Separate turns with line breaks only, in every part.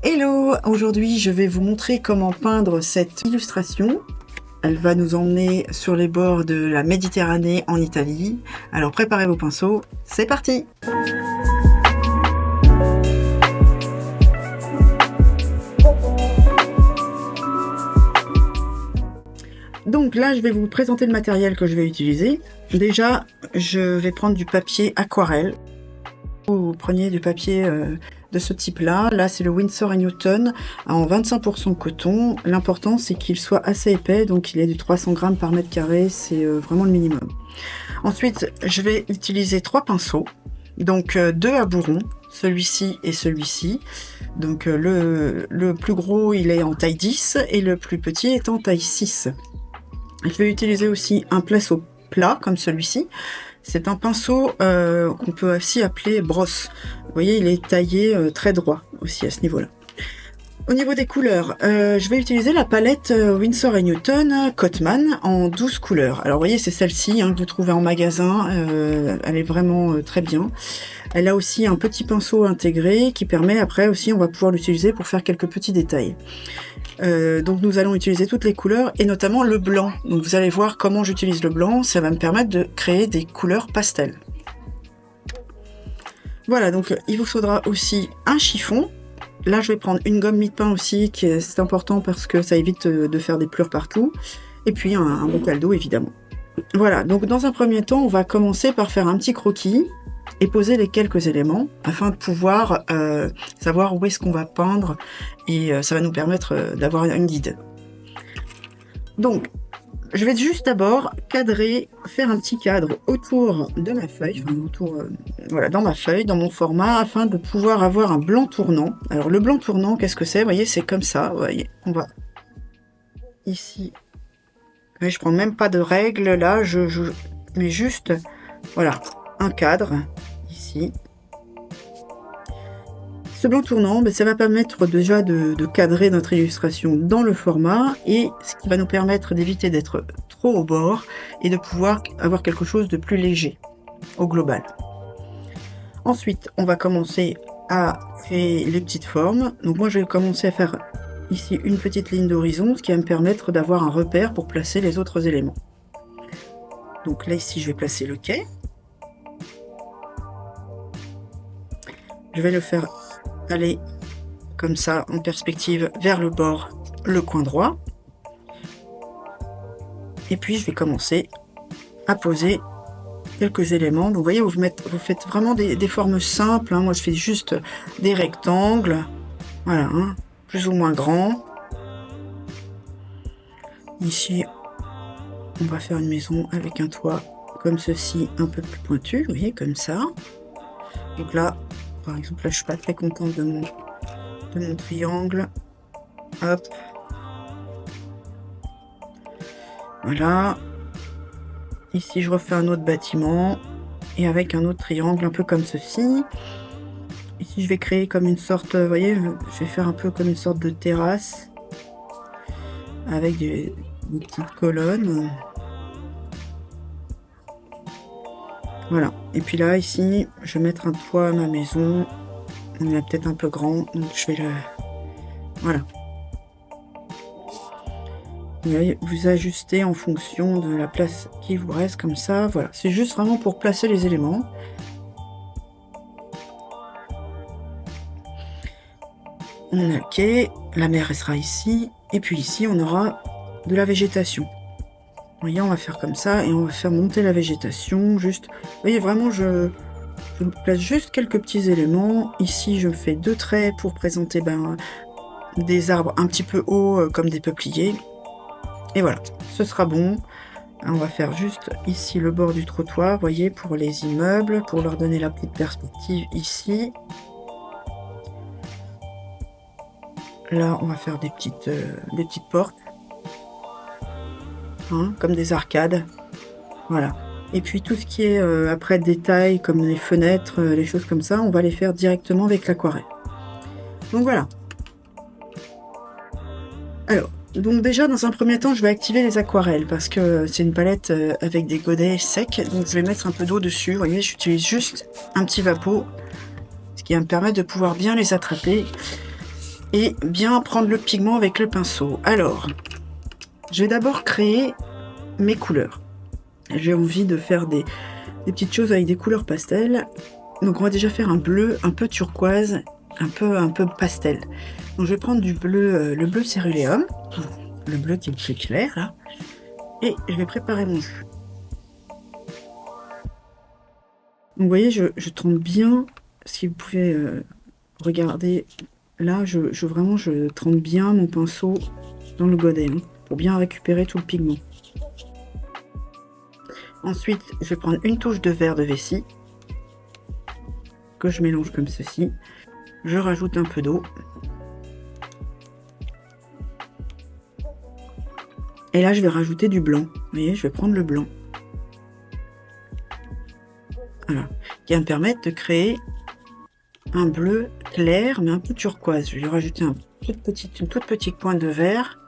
Hello! Aujourd'hui, je vais vous montrer comment peindre cette illustration. Elle va nous emmener sur les bords de la Méditerranée en Italie. Alors préparez vos pinceaux, c'est parti! Donc là, je vais vous présenter le matériel que je vais utiliser. Déjà, je vais prendre du papier aquarelle. Vous preniez du papier de ce type-là. Là, c'est le Winsor & Newton en 25% coton. L'important, c'est qu'il soit assez épais, donc il est du 300 grammes par mètre carré. C'est vraiment le minimum. Ensuite, je vais utiliser 3 pinceaux. Donc 2 à bourron, celui-ci et celui-ci. Donc le plus gros, il est en taille 10 et le plus petit est en taille 6. Je vais utiliser aussi un pinceau plat comme celui-ci. C'est un pinceau qu'on peut aussi appeler brosse. Vous voyez, il est taillé très droit aussi à ce niveau-là. Au niveau des couleurs, je vais utiliser la palette Winsor & Newton Cotman en 12 couleurs. Alors vous voyez, c'est celle-ci que vous trouvez en magasin. Elle est vraiment très bien. Elle a aussi un petit pinceau intégré qui permet après aussi, on va pouvoir l'utiliser pour faire quelques petits détails. Donc nous allons utiliser toutes les couleurs et notamment le blanc. Donc vous allez voir comment j'utilise le blanc, ça va me permettre de créer des couleurs pastel. Voilà, donc il vous faudra aussi un chiffon. Là je vais prendre une gomme mie-de-pain aussi, c'est important parce que ça évite de faire des pleurs partout. Et puis un bocal d'eau évidemment. Voilà, donc dans un premier temps on va commencer par faire un petit croquis et poser les quelques éléments afin de pouvoir savoir où est-ce qu'on va peindre et ça va nous permettre d'avoir un guide. Donc je vais juste d'abord cadrer, faire un petit cadre autour de ma feuille, voilà, dans ma feuille, dans mon format, afin de pouvoir avoir un blanc tournant. Alors le blanc tournant, qu'est-ce que c'est? Vous voyez, c'est comme ça, vous voyez, on va ici, mais je prends même pas de règle là, je mets juste, voilà, un cadre ici. Ce blanc tournant, ça va permettre déjà de cadrer notre illustration dans le format et ce qui va nous permettre d'éviter d'être trop au bord et de pouvoir avoir quelque chose de plus léger au global. Ensuite, on va commencer à créer les petites formes. Donc moi, je vais commencer à faire ici une petite ligne d'horizon, ce qui va me permettre d'avoir un repère pour placer les autres éléments. Donc là, ici, je vais placer le quai. Je vais le faire aller comme ça en perspective vers le bord, le coin droit. Et puis je vais commencer à poser quelques éléments. Donc vous voyez, vous faites vraiment des formes simples. Moi je fais juste des rectangles, voilà, plus ou moins grands. Ici, on va faire une maison avec un toit comme ceci, un peu plus pointu, vous voyez, comme ça. Donc là, par exemple, là, je suis pas très contente de mon triangle. Hop. Voilà. Ici, je refais un autre bâtiment. Et avec un autre triangle, un peu comme ceci. Ici, je vais créer comme une sorte, vous voyez, je vais faire un peu comme une sorte de terrasse. Avec des petites colonnes. Voilà. Et puis là, ici, je vais mettre un toit à ma maison. Il est peut-être un peu grand, donc je vais le... Voilà. Vous ajustez en fonction de la place qui vous reste, comme ça. Voilà. C'est juste vraiment pour placer les éléments. On a le quai, la mer restera ici. Et puis ici, on aura de la végétation. Vous voyez, on va faire comme ça et on va faire monter la végétation. Juste, vous voyez, vraiment, je place juste quelques petits éléments. Ici, je fais 2 traits pour présenter des arbres un petit peu hauts comme des peupliers. Et voilà, ce sera bon. On va faire juste ici le bord du trottoir, vous voyez, pour les immeubles, pour leur donner la petite perspective ici. Là, on va faire des petites portes. Comme des arcades, voilà. Et puis tout ce qui est après détail comme les fenêtres, les choses comme ça, on va les faire directement avec l'aquarelle. Donc voilà. Alors, donc déjà dans un premier temps, je vais activer les aquarelles parce que c'est une palette avec des godets secs, donc je vais mettre un peu d'eau dessus. Vous voyez, j'utilise juste un petit vapeau, ce qui va me permettre de pouvoir bien les attraper. et bien prendre le pigment avec le pinceau. Alors, je vais d'abord créer mes couleurs. J'ai envie de faire des petites choses avec des couleurs pastel. Donc on va déjà faire un bleu un peu turquoise, un peu pastel. Donc je vais prendre du bleu, le bleu céruléum, le bleu qui est plus clair là, et je vais préparer mon jus. Donc vous voyez, je trempe bien, si vous pouvez regarder, là vraiment je trempe bien mon pinceau dans le godet, hein, pour bien récupérer tout le pigment. Ensuite, je vais prendre une touche de verre de vessie, que je mélange comme ceci. Je rajoute un peu d'eau. Et là, je vais rajouter du blanc. Vous voyez, je vais prendre le blanc. Voilà. Qui va me permettre de créer un bleu clair, mais un peu turquoise. Je vais rajouter une toute petite pointe de vert.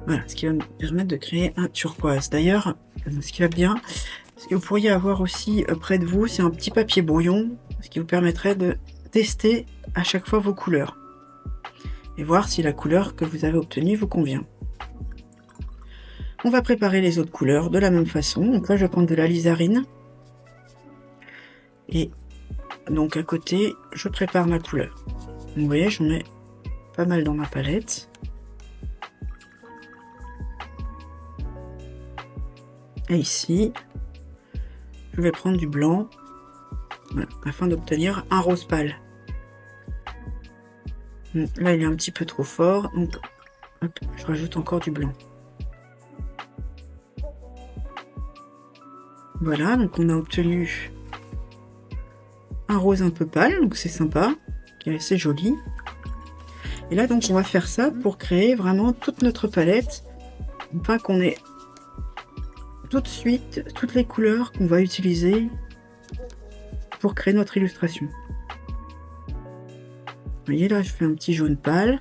Voilà, ce qui va me permettre de créer un turquoise. D'ailleurs, ce qui va bien, ce que vous pourriez avoir aussi près de vous, c'est un petit papier brouillon, ce qui vous permettrait de tester à chaque fois vos couleurs et voir si la couleur que vous avez obtenue vous convient. On va préparer les autres couleurs de la même façon. Donc là, je vais prendre de la lizarine et donc à côté, je prépare ma couleur. Donc, vous voyez, j'en mets pas mal dans ma palette. Et ici, je vais prendre du blanc, voilà, afin d'obtenir un rose pâle. Bon, là, il est un petit peu trop fort, donc hop, je rajoute encore du blanc. Voilà, donc on a obtenu un rose un peu pâle, donc c'est sympa, qui est assez joli. Et là, donc, on va faire ça pour créer vraiment toute notre palette, afin qu'on ait tout de suite toutes les couleurs qu'on va utiliser pour créer notre illustration. Vous voyez, là je fais un petit jaune pâle.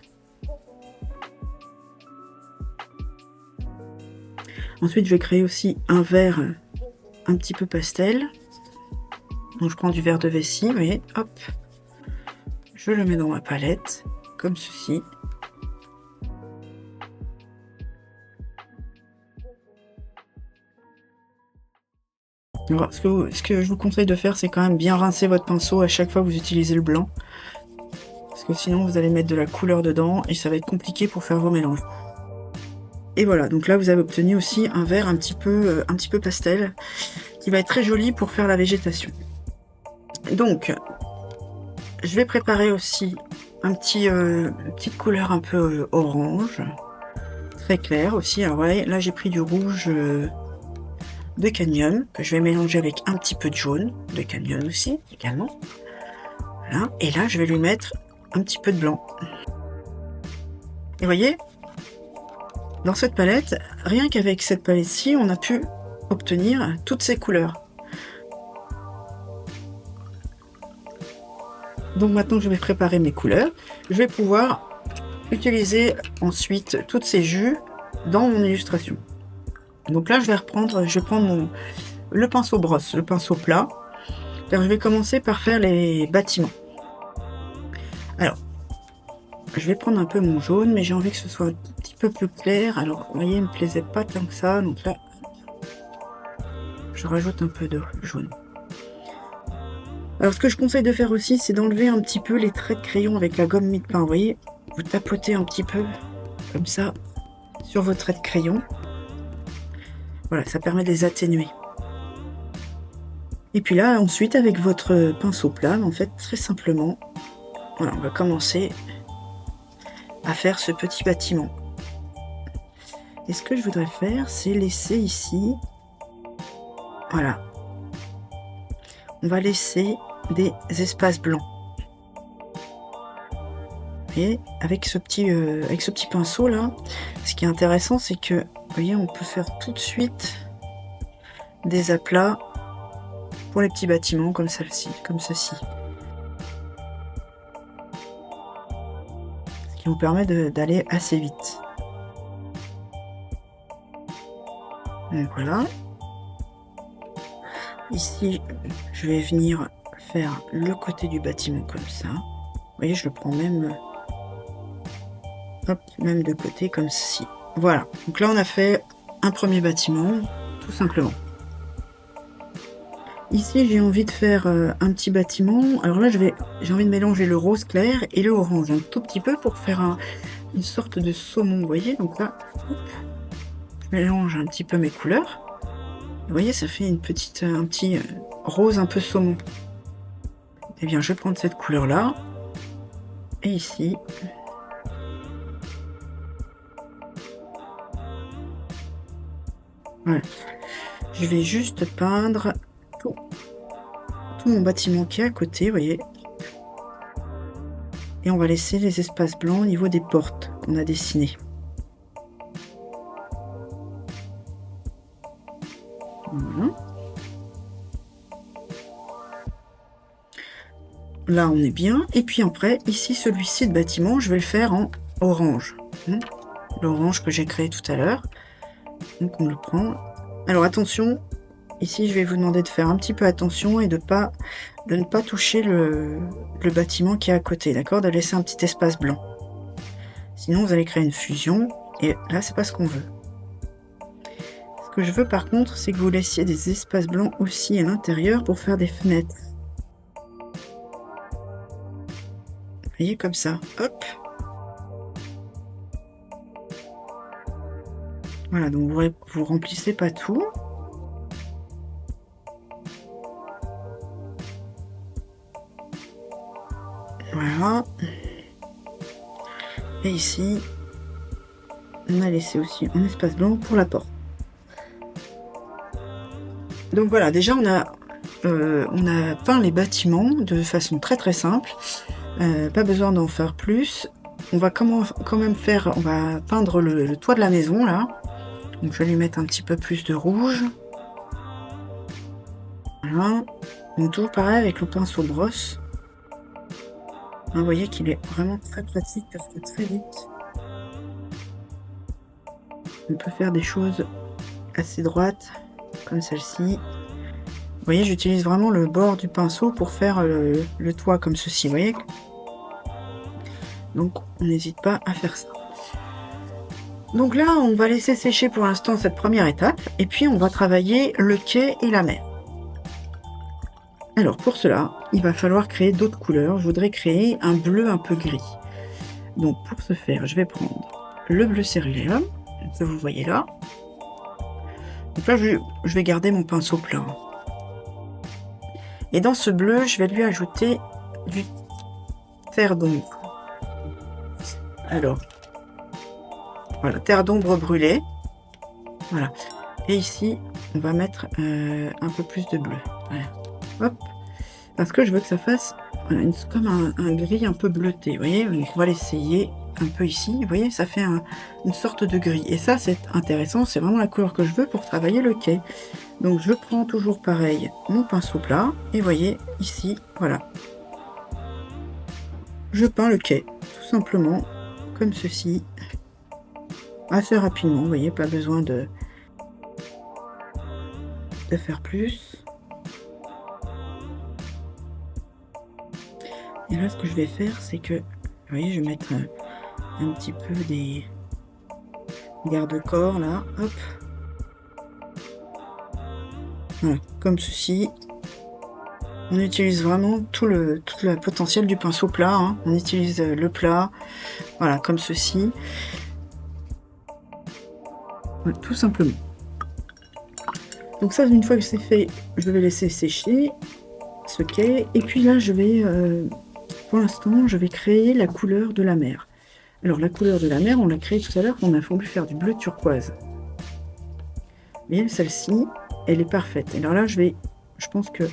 Ensuite je vais créer aussi un vert un petit peu pastel. Donc je prends du verre de vessie, vous voyez, hop, je le mets dans ma palette comme ceci. Alors, ce que je vous conseille de faire, c'est quand même bien rincer votre pinceau à chaque fois que vous utilisez le blanc. Parce que sinon, vous allez mettre de la couleur dedans et ça va être compliqué pour faire vos mélanges. Et voilà, donc là, vous avez obtenu aussi un vert un petit peu pastel, qui va être très joli pour faire la végétation. Donc, je vais préparer aussi une petite couleur un peu orange, très clair aussi. Alors, ouais, là, j'ai pris du rouge de cadmium, que je vais mélanger avec un petit peu de jaune de cadmium aussi, également. Voilà. Et là, je vais lui mettre un petit peu de blanc. Et voyez, dans cette palette, rien qu'avec cette palette-ci, on a pu obtenir toutes ces couleurs. Donc maintenant, je vais préparer mes couleurs. Je vais pouvoir utiliser ensuite toutes ces jus dans mon illustration. Donc là, je vais prendre le pinceau brosse, le pinceau plat. Alors, je vais commencer par faire les bâtiments. Alors, je vais prendre un peu mon jaune, mais j'ai envie que ce soit un petit peu plus clair. Alors, vous voyez, il ne me plaisait pas tant que ça. Donc là, je rajoute un peu de jaune. Alors, ce que je conseille de faire aussi, c'est d'enlever un petit peu les traits de crayon avec la gomme mie-de-pain. Vous voyez, vous tapotez un petit peu, comme ça, sur vos traits de crayon. Voilà, ça permet de les atténuer. Et puis là, ensuite, avec votre pinceau plat, en fait, très simplement, voilà, on va commencer à faire ce petit bâtiment. Et ce que je voudrais faire, c'est laisser ici, voilà, on va laisser des espaces blancs. Et avec ce petit pinceau là, ce qui est intéressant, c'est que, vous voyez, on peut faire tout de suite des aplats pour les petits bâtiments comme ceci. Ce qui vous permet d'aller assez vite. Donc voilà. Ici, je vais venir faire le côté du bâtiment comme ça. Vous voyez, je le prends même Hop, même de côté comme ceci. Voilà, donc là on a fait un premier bâtiment, tout simplement. Ici j'ai envie de faire un petit bâtiment. Alors là j'ai envie de mélanger le rose clair et le orange un tout petit peu pour faire une sorte de saumon, vous voyez. Donc là, hop, je mélange un petit peu mes couleurs. Vous voyez, ça fait un petit rose un peu saumon. Eh bien, je vais prendre cette couleur-là. Et ici. Voilà. Je vais juste peindre tout mon bâtiment qui est à côté, vous voyez. Et on va laisser les espaces blancs au niveau des portes qu'on a dessinées. Voilà. Là, on est bien. Et puis après, ici, celui-ci de bâtiment, je vais le faire en orange. L'orange que j'ai créé tout à l'heure. Donc, on le prend. Alors, attention, ici, je vais vous demander de faire un petit peu attention et de ne pas toucher le bâtiment qui est à côté, d'accord? De laisser un petit espace blanc. Sinon, vous allez créer une fusion. Et là, c'est pas ce qu'on veut. Ce que je veux, par contre, c'est que vous laissiez des espaces blancs aussi à l'intérieur pour faire des fenêtres. Vous voyez, comme ça. Hop. Voilà, donc vous remplissez pas tout. Voilà. Et ici, on a laissé aussi un espace blanc pour la porte. Donc voilà, déjà on a peint les bâtiments de façon très très simple. Pas besoin d'en faire plus. On va quand même on va peindre le toit de la maison là. Donc je vais lui mettre un petit peu plus de rouge. Voilà. Donc toujours pareil avec le pinceau brosse. Vous voyez qu'il est vraiment très pratique parce que très vite, on peut faire des choses assez droites comme celle-ci. Vous voyez, j'utilise vraiment le bord du pinceau pour faire le toit comme ceci, vous voyez. Donc on n'hésite pas à faire ça. Donc là, on va laisser sécher pour l'instant cette première étape et puis on va travailler le quai et la mer. Alors pour cela, il va falloir créer d'autres couleurs. Je voudrais créer un bleu un peu gris. Donc pour ce faire, je vais prendre le bleu céruléum que vous voyez là. Donc là, je vais garder mon pinceau plat. Et dans ce bleu, je vais lui ajouter du terre d'ombre. Alors, voilà, terre d'ombre brûlée. Voilà. Et ici, on va mettre un peu plus de bleu. Voilà. Hop. Parce que je veux que ça fasse voilà, comme un gris un peu bleuté. Vous voyez, on va l'essayer un peu ici. Vous voyez, ça fait une sorte de gris. Et ça, c'est intéressant. C'est vraiment la couleur que je veux pour travailler le quai. Donc, je prends toujours pareil mon pinceau plat. Et vous voyez, ici, voilà. Je peins le quai, tout simplement, comme ceci. Assez rapidement, vous voyez, pas besoin de faire plus. Et là, ce que je vais faire, c'est que, vous voyez, je vais mettre un petit peu des garde-corps, là, hop. Voilà, comme ceci. On utilise vraiment tout le potentiel du pinceau plat, hein. On utilise le plat, voilà, comme ceci. Voilà, tout simplement. Donc ça, une fois que c'est fait, je vais laisser sécher ce quai. Et puis là, je vais... pour l'instant, je vais créer la couleur de la mer. Alors, la couleur de la mer, on l'a créée tout à l'heure, on a voulu faire du bleu turquoise. Mais celle-ci, elle est parfaite. Alors là, je pense que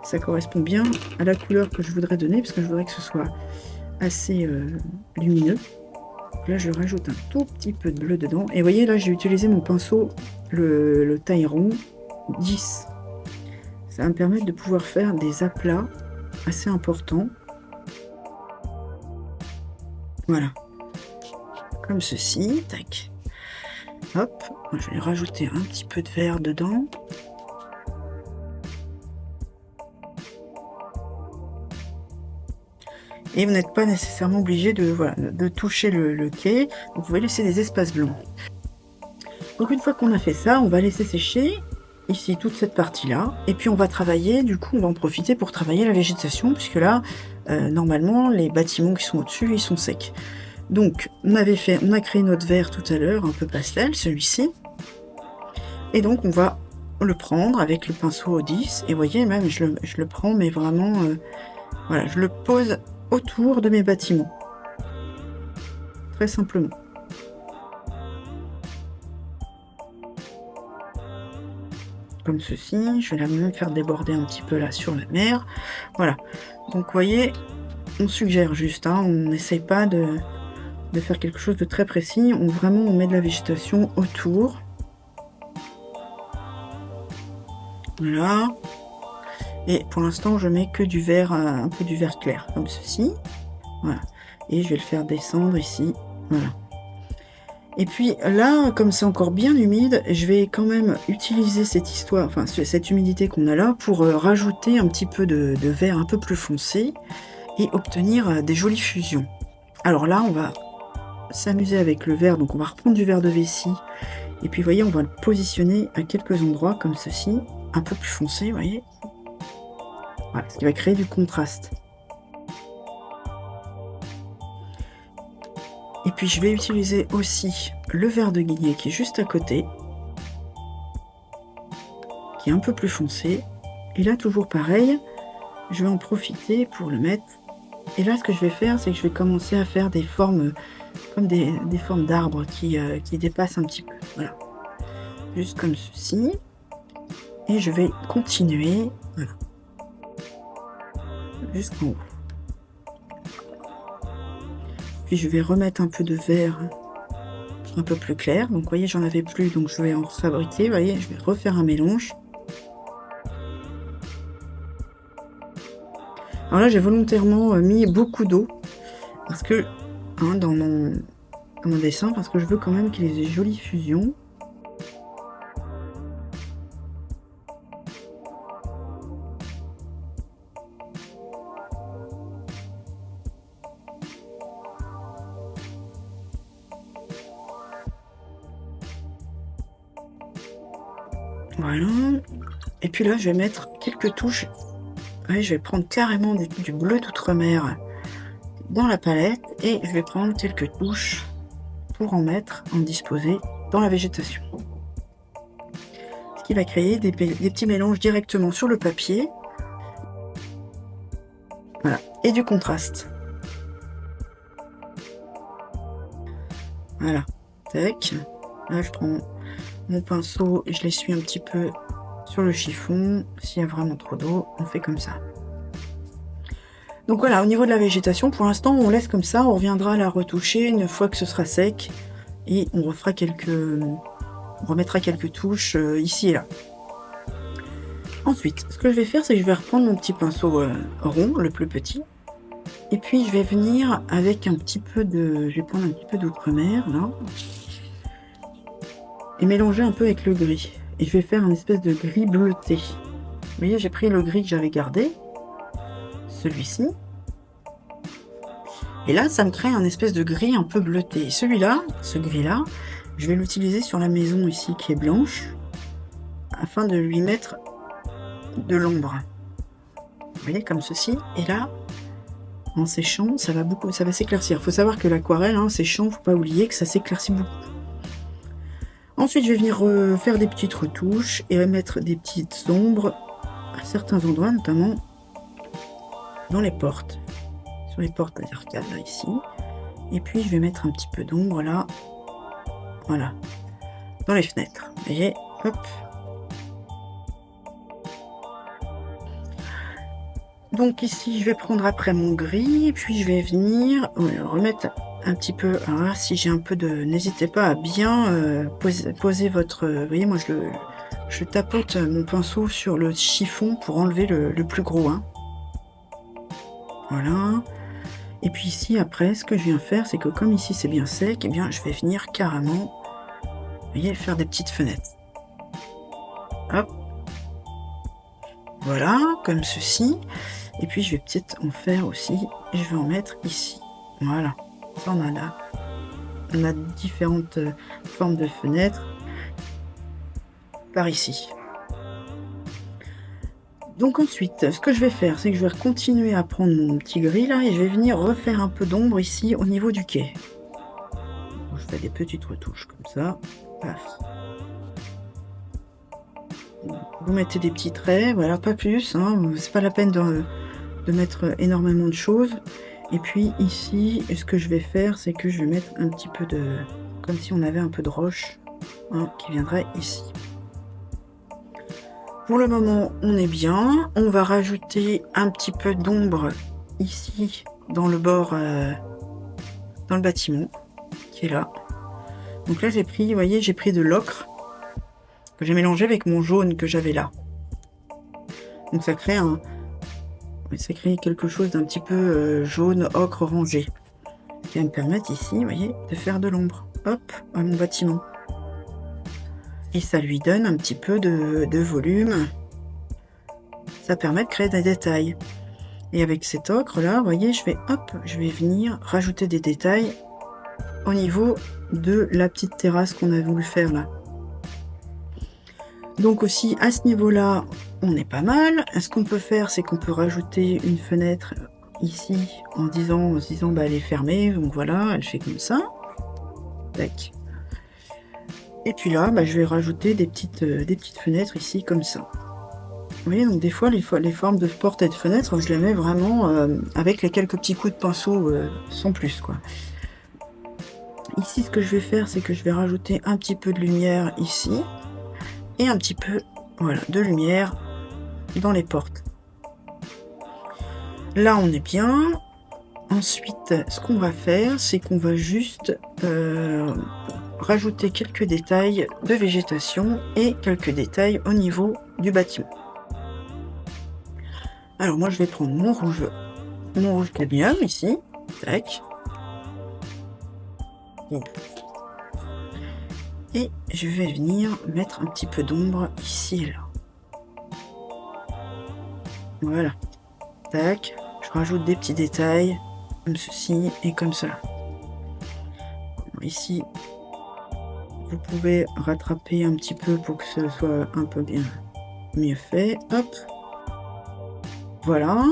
ça correspond bien à la couleur que je voudrais donner, parce que je voudrais que ce soit assez lumineux. Donc là, je rajoute un tout petit peu de bleu dedans. Et vous voyez, là, j'ai utilisé mon pinceau, le taille rond 10. Ça va me permettre de pouvoir faire des aplats assez importants. Voilà, comme ceci, tac. Hop, je vais rajouter un petit peu de vert dedans. Et vous n'êtes pas nécessairement obligé de, voilà, de toucher le quai. Vous pouvez laisser des espaces blancs. Donc une fois qu'on a fait ça, on va laisser sécher ici toute cette partie-là. Et puis on va travailler, du coup on va en profiter pour travailler la végétation, puisque là, normalement, les bâtiments qui sont au-dessus, ils sont secs. Donc on a créé notre verre tout à l'heure, un peu pastel, celui-ci. Et donc on va le prendre avec le pinceau au 10. Et vous voyez, même je le prends, mais vraiment, voilà, je le pose autour de mes bâtiments. Très simplement. Comme ceci, je vais la même faire déborder un petit peu là sur la mer. Voilà. Donc vous voyez, on suggère juste, hein, on n'essaye pas de faire quelque chose de très précis. Vraiment, on met de la végétation autour. Voilà. Et pour l'instant, je mets que du vert, un peu du vert clair, comme ceci. Voilà. Et je vais le faire descendre ici. Voilà. Et puis là, comme c'est encore bien humide, je vais quand même utiliser cette humidité qu'on a là pour rajouter un petit peu de vert un peu plus foncé et obtenir des jolies fusions. Alors là, on va s'amuser avec le vert, donc on va reprendre du vert de vessie. Et puis vous voyez, on va le positionner à quelques endroits comme ceci, un peu plus foncé, vous voyez. Voilà, ce qui va créer du contraste. Et puis je vais utiliser aussi le vert de Guillet qui est juste à côté, qui est un peu plus foncé. Et là, toujours pareil, je vais en profiter pour le mettre. Et là, ce que je vais faire, c'est que je vais commencer à faire des formes, comme des formes d'arbres qui dépassent un petit peu. Voilà. Juste comme ceci. Et je vais continuer, voilà, jusqu'en haut. Puis je vais remettre un peu de vert un peu plus clair. Donc vous voyez, j'en avais plus, donc je vais en fabriquer. Vous voyez, je vais refaire un mélange. Alors là, j'ai volontairement mis beaucoup d'eau parce que dans mon dessin, parce que je veux quand même qu'il ait des jolies fusions. Voilà. Et puis là, je vais mettre quelques touches. Ouais, je vais prendre carrément du bleu d'outre-mer dans la palette et je vais prendre quelques touches pour en disposer dans la végétation. Ce qui va créer des petits mélanges directement sur le papier. Voilà. Et du contraste. Voilà. Tac. Là, je prends mon pinceau et je l'essuie un petit peu sur le chiffon. S'il y a vraiment trop d'eau, on fait comme ça. Donc voilà, au niveau de la végétation, pour l'instant, on laisse comme ça. On reviendra la retoucher une fois que ce sera sec. Et on remettra quelques touches ici et là. Ensuite, ce que je vais faire, c'est que je vais reprendre mon petit pinceau rond, le plus petit. Et puis, je vais venir avec un petit peu de... Je vais prendre un petit peu d'outre-mer, là. Et mélanger un peu avec le gris. Et je vais faire une espèce de gris bleuté. Vous voyez, j'ai pris le gris que j'avais gardé. Celui-ci. Et là, ça me crée un espèce de gris un peu bleuté. Et celui-là, ce gris-là, je vais l'utiliser sur la maison ici qui est blanche, afin de lui mettre de l'ombre. Vous voyez, comme ceci. Et là, en séchant, ça va s'éclaircir. Il faut savoir que l'aquarelle, séchant, faut pas oublier que ça s'éclaircit beaucoup. Ensuite, je vais venir faire des petites retouches et mettre des petites ombres à certains endroits, notamment dans les portes. Sur les portes d'arcade, là, ici. Et puis, je vais mettre un petit peu d'ombre, là. Voilà. Dans les fenêtres. Vous voyez, hop. Donc ici, je vais prendre après mon gris, et puis je vais venir remettre un petit peu. Alors là, si j'ai un peu de... N'hésitez pas à bien poser votre... Vous voyez, moi, je tapote mon pinceau sur le chiffon pour enlever le plus gros. Voilà. Et puis ici, après, ce que je viens faire, c'est que comme ici, c'est bien sec, eh bien, je vais venir carrément, vous voyez, faire des petites fenêtres. Hop. Voilà, comme ceci. Et puis, je vais peut-être en faire aussi je vais en mettre ici. Voilà. Ça, on a là. On a différentes formes de fenêtres par ici. Donc ensuite, ce que je vais faire, c'est que je vais continuer à prendre mon petit gris là et je vais venir refaire un peu d'ombre ici au niveau du quai. Je fais des petites retouches comme ça. Paf. Vous mettez des petits traits, voilà, pas plus, hein, c'est pas la peine de mettre énormément de choses. Et puis ici, ce que je vais faire, c'est que je vais mettre un petit peu de... comme si on avait un peu de roche, hein, qui viendrait ici. Pour le moment, on est bien. On va rajouter un petit peu d'ombre ici, dans le bord, dans le bâtiment, qui est là. Donc là, j'ai pris, vous voyez, j'ai pris de l'ocre, que j'ai mélangé avec mon jaune que j'avais là. Donc ça crée quelque chose d'un petit peu jaune, ocre, orangé. Qui va me permettre ici, vous voyez, de faire de l'ombre. Hop, à mon bâtiment. Et ça lui donne un petit peu de volume. Ça permet de créer des détails. Et avec cet ocre là, vous voyez, je vais venir rajouter des détails au niveau de la petite terrasse qu'on a voulu faire là. Donc aussi à ce niveau-là, on est pas mal. Ce qu'on peut faire, c'est qu'on peut rajouter une fenêtre ici en se disant bah, elle est fermée, donc voilà, elle fait comme ça. Tac. Et puis là, bah, je vais rajouter des petites fenêtres ici comme ça. Vous voyez, donc des fois les formes de portes et de fenêtres, je les mets vraiment avec les quelques petits coups de pinceau sans plus quoi. Ici, ce que je vais faire, c'est que je vais rajouter un petit peu de lumière ici et un petit peu, voilà, de lumière dans les portes. Là, on est bien. Ensuite, ce qu'on va faire, c'est qu'on va juste rajouter quelques détails de végétation et quelques détails au niveau du bâtiment. Alors moi, je vais prendre mon rouge cadmium ici. Tac. Et je vais venir mettre un petit peu d'ombre ici et là. Voilà. Tac. Je rajoute des petits détails comme ceci et comme cela. Ici, vous pouvez rattraper un petit peu pour que ce soit un peu bien mieux fait. Hop. Voilà.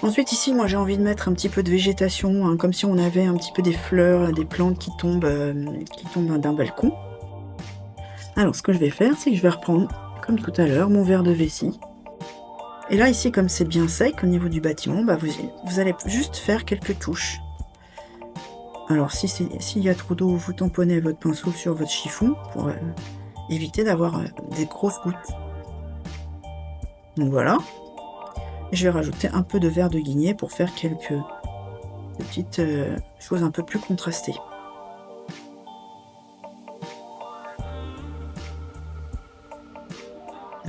Ensuite ici, moi j'ai envie de mettre un petit peu de végétation, hein, comme si on avait un petit peu des fleurs, des plantes qui tombent d'un balcon. Alors ce que je vais faire, c'est que je vais reprendre, comme tout à l'heure, mon verre de vessie. Et là ici, comme c'est bien sec au niveau du bâtiment, bah, vous allez juste faire quelques touches. Alors s'il y a trop d'eau, vous tamponnez votre pinceau sur votre chiffon pour éviter d'avoir des grosses gouttes. Donc voilà. Je vais rajouter un peu de verre de guigné pour faire quelques petites choses un peu plus contrastées.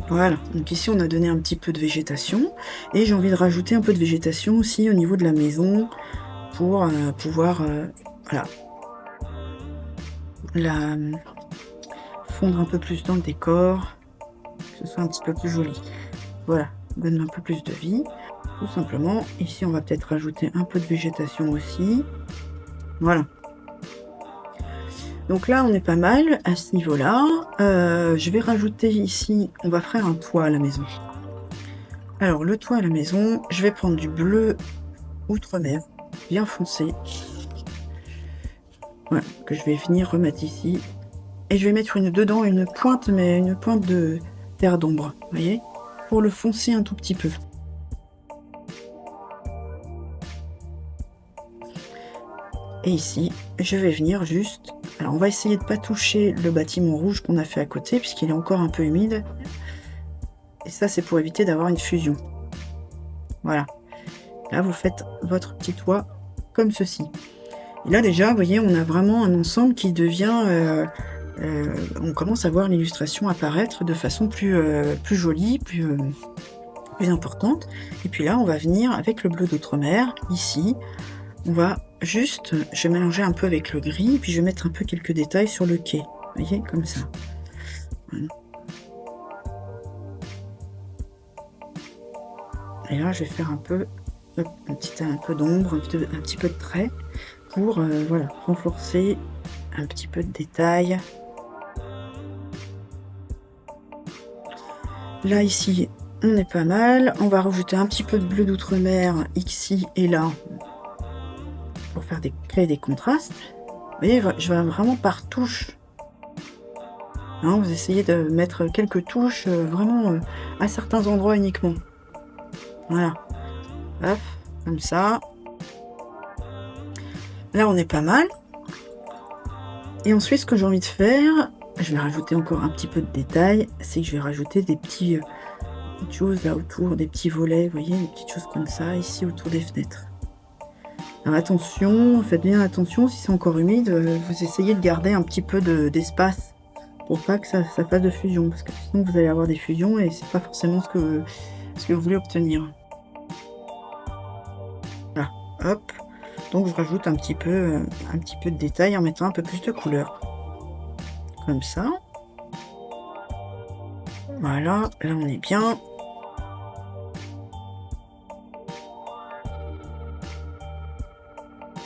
Voilà, donc ici on a donné un petit peu de végétation et j'ai envie de rajouter un peu de végétation aussi au niveau de la maison pour pouvoir voilà, la fondre un peu plus dans le décor, que ce soit un petit peu plus joli. Voilà, donne un peu plus de vie, tout simplement. Ici on va peut-être rajouter un peu de végétation aussi. Voilà. Donc là, on est pas mal à ce niveau-là. Je vais rajouter ici, on va faire un toit à la maison. Alors, le toit à la maison, je vais prendre du bleu outre-mer, bien foncé. Voilà, que je vais venir remettre ici. Et je vais mettre dedans une pointe, mais une pointe de terre d'ombre, vous voyez, pour le foncer un tout petit peu. Et ici, je vais venir juste... Alors, on va essayer de ne pas toucher le bâtiment rouge qu'on a fait à côté, puisqu'il est encore un peu humide. Et ça, c'est pour éviter d'avoir une fusion. Voilà. Là, vous faites votre petit toit comme ceci. Et là, déjà, vous voyez, on a vraiment un ensemble qui devient... on commence à voir l'illustration apparaître de façon plus jolie, plus importante. Et puis là, on va venir avec le bleu d'outre-mer, ici. On va juste, je vais mélanger un peu avec le gris, et puis je vais mettre un peu quelques détails sur le quai. Vous voyez, comme ça. Voilà. Et là, je vais faire un peu Hop, un peu d'ombre, un petit peu de trait pour, voilà, renforcer un petit peu de détail. Là, ici, on est pas mal. On va rajouter un petit peu de bleu d'outre-mer ici et là pour créer des contrastes. Vous voyez, je vais vraiment par touche. Hein, vous essayez de mettre quelques touches vraiment à certains endroits uniquement. Voilà. Hop, comme ça. Là, on est pas mal. Et ensuite, ce que j'ai envie de faire, je vais rajouter encore un petit peu de détail, c'est que je vais rajouter des petites choses là autour, des petits volets, vous voyez, des petites choses comme ça, ici autour des fenêtres. Alors attention, faites bien attention, si c'est encore humide, vous essayez de garder un petit peu d'espace pour pas que ça fasse de fusion, parce que sinon vous allez avoir des fusions et c'est pas forcément ce que vous voulez obtenir. Voilà, hop. Donc je rajoute un petit peu de détail en mettant un peu plus de couleur. Comme ça. Voilà, là on est bien.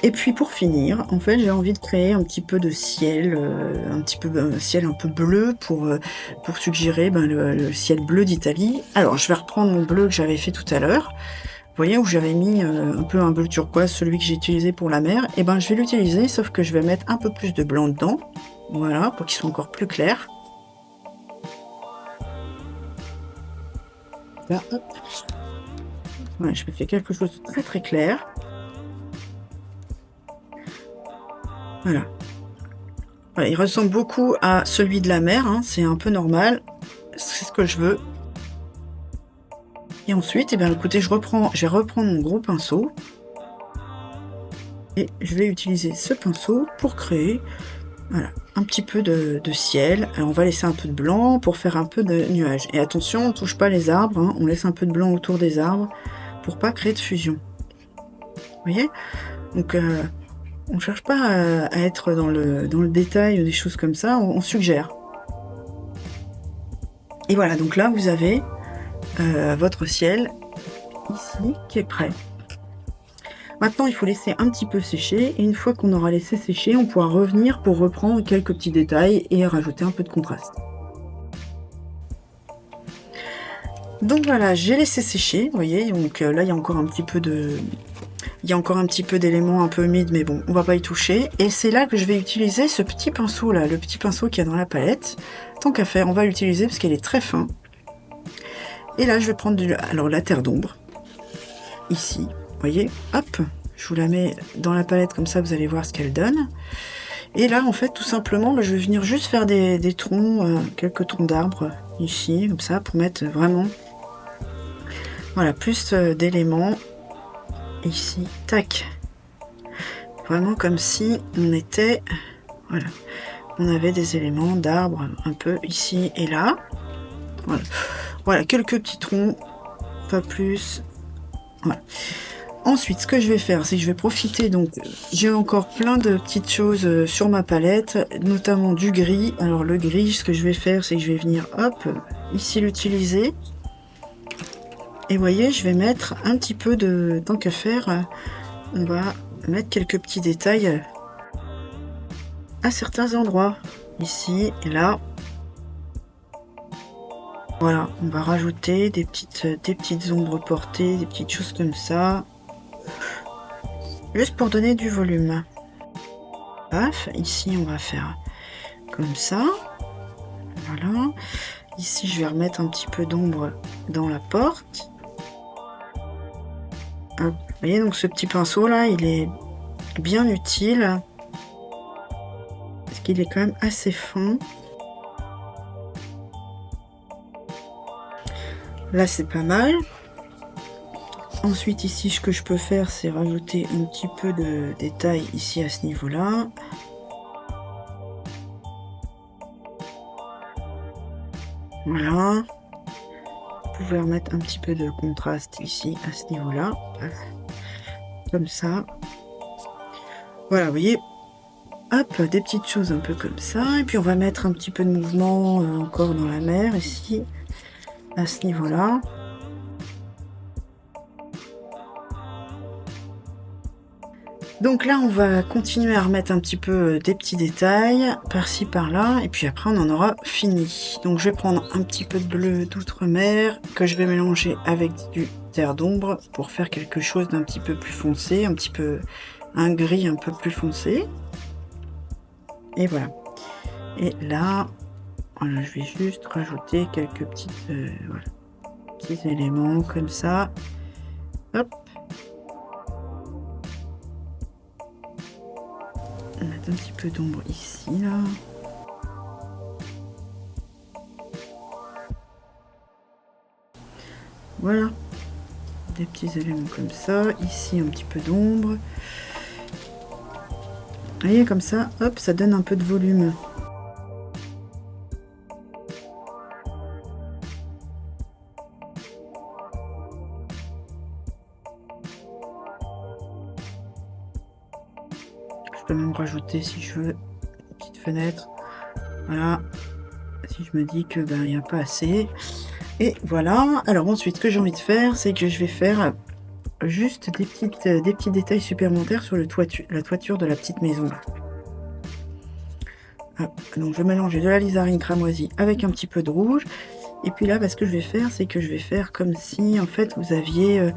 Et puis pour finir, en fait, j'ai envie de créer un petit peu de ciel, ciel un peu bleu pour suggérer le ciel bleu d'Italie. Alors, je vais reprendre mon bleu que j'avais fait tout à l'heure. Vous voyez, où j'avais mis un peu un bleu turquoise, celui que j'ai utilisé pour la mer. Et ben, je vais l'utiliser, sauf que je vais mettre un peu plus de blanc dedans. Voilà, pour qu'il soit encore plus clair. Là, hop. Voilà, je me fais quelque chose de très très clair. Voilà. Voilà, il ressemble beaucoup à celui de la mer, hein, c'est un peu normal, c'est ce que je veux. Et ensuite, eh bien, écoutez, je vais reprendre mon gros pinceau et je vais utiliser ce pinceau pour créer, voilà, un petit peu de ciel. Alors, on va laisser un peu de blanc pour faire un peu de nuages. Et attention, on ne touche pas les arbres, hein, on laisse un peu de blanc autour des arbres pour pas créer de fusion. Vous voyez? Donc, on ne cherche pas à être dans le détail ou des choses comme ça, on suggère. Et voilà, donc là, vous avez votre ciel ici qui est prêt. Maintenant, il faut laisser un petit peu sécher. Et une fois qu'on aura laissé sécher, on pourra revenir pour reprendre quelques petits détails et rajouter un peu de contraste. Donc voilà, j'ai laissé sécher, vous voyez. Donc là, il y a encore un petit peu d'éléments un peu humides, mais bon, on va pas y toucher. Et c'est là que je vais utiliser ce petit pinceau là, le petit pinceau qu'il y a dans la palette. Tant qu'à faire, on va l'utiliser parce qu'elle est très fin. Et là, je vais prendre la terre d'ombre. Ici, vous voyez, hop, je vous la mets dans la palette comme ça, vous allez voir ce qu'elle donne. Et là, en fait, tout simplement, je vais venir juste faire des troncs, quelques troncs d'arbres ici, comme ça, pour mettre vraiment, voilà, plus d'éléments. Ici, tac, vraiment comme si on était, voilà, on avait des éléments d'arbres un peu ici et là, voilà, quelques petits troncs, pas plus, voilà. Ensuite, ce que je vais faire, c'est que je vais profiter, donc j'ai encore plein de petites choses sur ma palette, notamment du gris. Alors le gris, ce que je vais faire, c'est que je vais venir, hop, ici l'utiliser. Et vous voyez, je vais mettre un petit peu de... Tant qu'à faire, on va mettre quelques petits détails à certains endroits. Ici et là. Voilà, on va rajouter des petites ombres portées, des petites choses comme ça. Juste pour donner du volume. Paf, ici on va faire comme ça. Voilà. Ici, je vais remettre un petit peu d'ombre dans la porte. Hop. Vous voyez, donc ce petit pinceau là, il est bien utile parce qu'il est quand même assez fin. Là, c'est pas mal. Ensuite, ici, ce que je peux faire, c'est rajouter un petit peu de détail ici à ce niveau-là. Voilà. Vous pouvez remettre un petit peu de contraste ici à ce niveau-là. Comme ça. Voilà, vous voyez. Hop, des petites choses un peu comme ça. Et puis on va mettre un petit peu de mouvement encore dans la mer ici, à ce niveau-là. Donc là, on va continuer à remettre un petit peu des petits détails, par-ci, par-là, et puis après, on en aura fini. Donc je vais prendre un petit peu de bleu d'outre-mer, que je vais mélanger avec du terre d'ombre, pour faire quelque chose d'un petit peu plus foncé, un gris un peu plus foncé. Et voilà. Et là, voilà, je vais juste rajouter quelques petits éléments comme ça. Hop. On va mettre un petit peu d'ombre ici, là. Voilà. Des petits éléments comme ça. Ici, un petit peu d'ombre. Vous voyez, comme ça, hop, ça donne un peu de volume. Je peux même rajouter, si je veux, une petite fenêtre. Voilà. Si je me dis que ben, il n'y a pas assez. Et voilà. Alors ensuite, ce que j'ai envie de faire, c'est que je vais faire juste des petits détails supplémentaires sur la toiture de la petite maison. Hop. Donc je mélange de la lizarine cramoisie avec un petit peu de rouge. Et puis là, ce que je vais faire, c'est que je vais faire comme si, en fait, vous aviez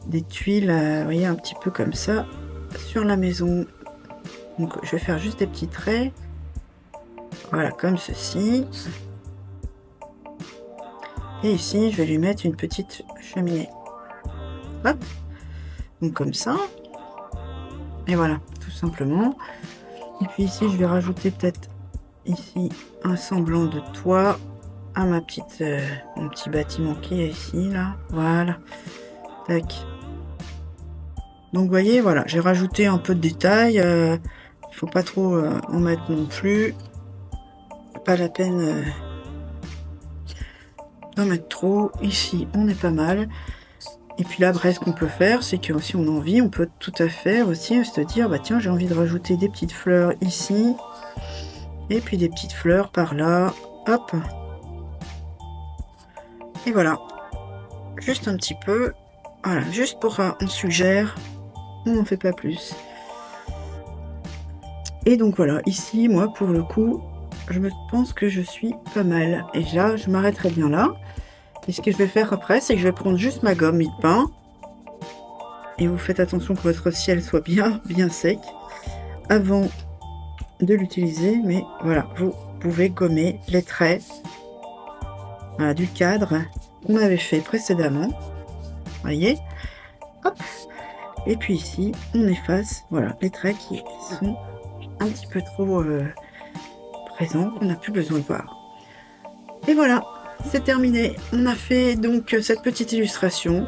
des tuiles, vous voyez, un petit peu comme ça, sur la maison. Donc je vais faire juste des petits traits. Voilà, comme ceci. Et ici, je vais lui mettre une petite cheminée. Hop. Donc comme ça. Et voilà, tout simplement. Et puis ici, je vais rajouter peut-être ici un semblant de toit à mon petit bâtiment qui est ici, là. Voilà. Tac. Donc vous voyez, voilà, j'ai rajouté un peu de détails. Il faut pas trop en mettre non plus. Pas la peine d'en mettre trop. Ici, on est pas mal. Et puis là, après, ce qu'on peut faire, c'est que si on a envie, on peut tout à fait aussi se dire, bah tiens, j'ai envie de rajouter des petites fleurs ici. Et puis des petites fleurs par là. Hop. Et voilà. Juste un petit peu. Voilà, juste pour on suggère. On n'en fait pas plus. Et donc voilà, ici, moi, pour le coup, je me pense que je suis pas mal. Et là, je m'arrêterai bien là. Et ce que je vais faire après, c'est que je vais prendre juste ma gomme mie de pain. Et vous faites attention que votre ciel soit bien sec avant de l'utiliser. Mais voilà, vous pouvez gommer les traits du cadre qu'on avait fait précédemment. Voyez, hop. Et puis ici, on efface, voilà, les traits qui sont un petit peu trop présents, on n'a plus besoin de voir. Et voilà, c'est terminé. On a fait donc cette petite illustration.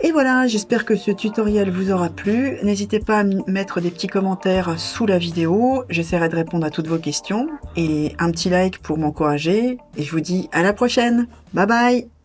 Et voilà, j'espère que ce tutoriel vous aura plu. N'hésitez pas à mettre des petits commentaires sous la vidéo. J'essaierai de répondre à toutes vos questions. Et un petit like pour m'encourager. Et je vous dis à la prochaine. Bye bye!